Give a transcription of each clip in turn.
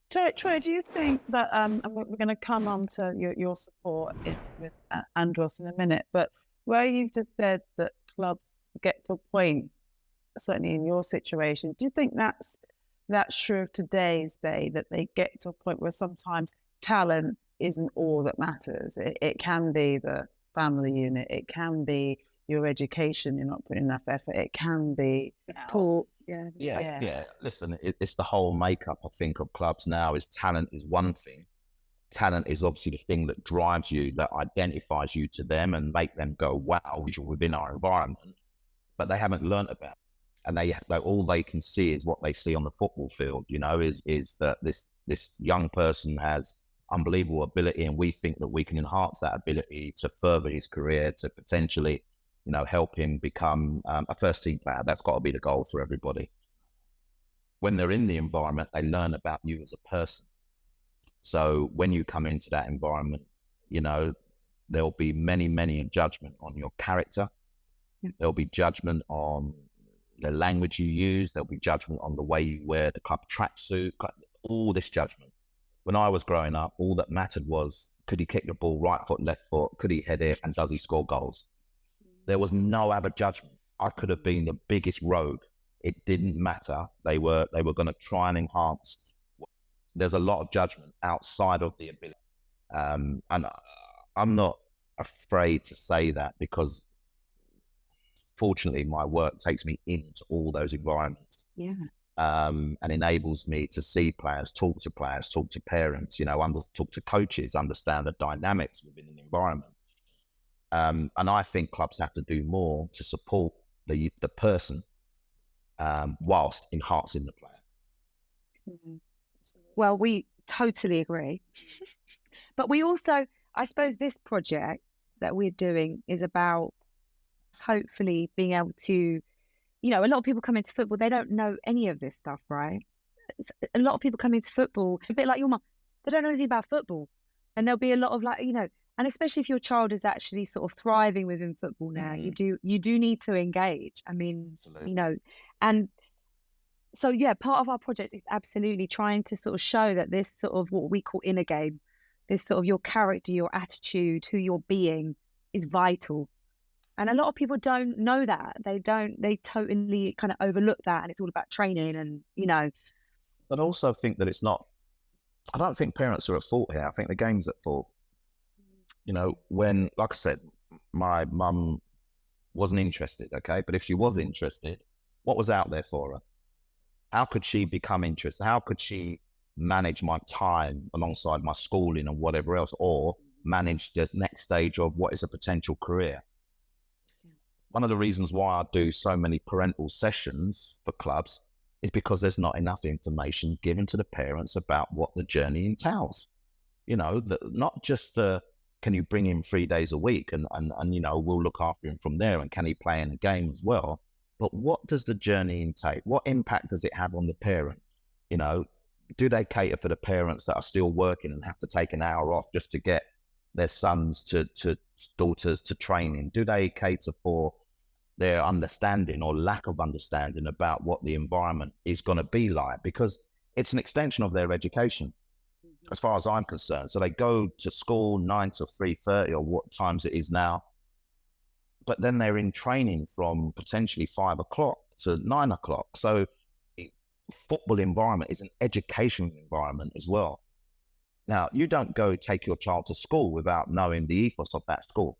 Troy, do you think that, and we're going to come on to your support with Andros in a minute, but where you've just said that clubs get to a point, certainly in your situation, do you think that's true of today's day, that they get to a point where sometimes talent isn't all that matters? It can be the family unit, it can be your education, you're not putting enough effort, it can be Support, else. yeah. Yeah. Listen, it's the whole makeup, I think, of clubs now. Is talent is one thing. Talent is obviously the thing that drives you, that identifies you to them and make them go, wow, you're within our environment. But they haven't learned about it. And they all they can see is what they see on the football field, is that this young person has unbelievable ability, and we think that we can enhance that ability to further his career, to potentially, help him become a first team player. That's got to be the goal for everybody. When they're in the environment, they learn about you as a person. So when you come into that environment, there'll be many a judgment on your character. There'll be judgment on the language you use. There'll be judgment on the way you wear the club tracksuit, all this judgment. When I was growing up, all that mattered was, could he kick the ball right foot, left foot? Could he head it? And does he score goals? There was no other judgment. I could have been the biggest rogue. It didn't matter. They were going to try and enhance. There's a lot of judgment outside of the ability. And I'm not afraid to say that, because fortunately my work takes me into all those environments. Yeah. And enables me to see players, talk to parents, talk to coaches, understand the dynamics within an environment. And I think clubs have to do more to support the person whilst enhancing the player. Mm-hmm. Well, we totally agree. But we also, I suppose this project that we're doing is about hopefully being able to, a lot of people come into football, they don't know any of this stuff, right? A lot of people come into football, a bit like your mum, they don't know anything about football. And there'll be a lot of and especially if your child is actually sort of thriving within football now, you do need to engage. I mean, Absolutely. And so, yeah, part of our project is absolutely trying to sort of show that this sort of what we call inner game, this sort of your character, your attitude, who you're being is vital. And a lot of people don't know that. They totally kind of overlook that. And it's all about training and, But I also think that I don't think parents are at fault here. I think the game's at fault. When, like I said, my mum wasn't interested, okay? But if she was interested, what was out there for her? How could she become interested? How could she manage my time alongside my schooling and whatever else, or manage the next stage of what is a potential career? One of the reasons why I do so many parental sessions for clubs is because there's not enough information given to the parents about what the journey entails. Not just can you bring him 3 days a week and we'll look after him from there, and can he play in a game as well? But what does the journey entail? What impact does it have on the parent? Do they cater for the parents that are still working and have to take an hour off just to get their sons to daughters to training? Do they cater for their understanding or lack of understanding about what the environment is going to be like? Because it's an extension of their education, as far as I'm concerned. So they go to school 9 to 3:30 or what times it is now, but then they're in training from potentially 5 o'clock to 9 o'clock. So football environment is an education environment as well. Now, you don't go take your child to school without knowing the ethos of that school.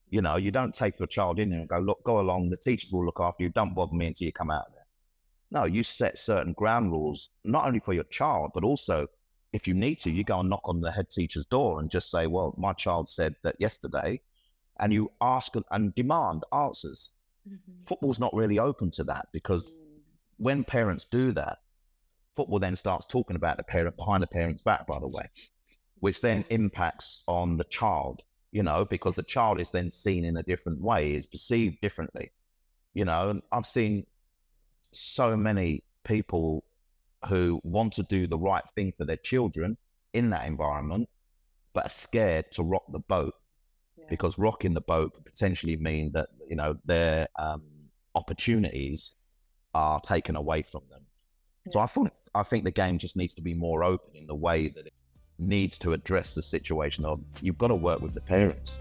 You don't take your child in there and go, look, go along, the teachers will look after you, don't bother me until you come out of there. No, you set certain ground rules, not only for your child, but also if you need to, you go and knock on the head teacher's door and just say, well, my child said that yesterday, and you ask and demand answers. Football's not really open to that, because when parents do that, football then starts talking about the parent behind the parent's back, by the way, which then impacts on the child, because the child is then seen in a different way, is perceived differently. And I've seen so many people who want to do the right thing for their children in that environment, but are scared to rock the boat, because rocking the boat could potentially mean that, their opportunities are taken away from them. So I think the game just needs to be more open in the way that it needs to address the situation of, you've got to work with the parents.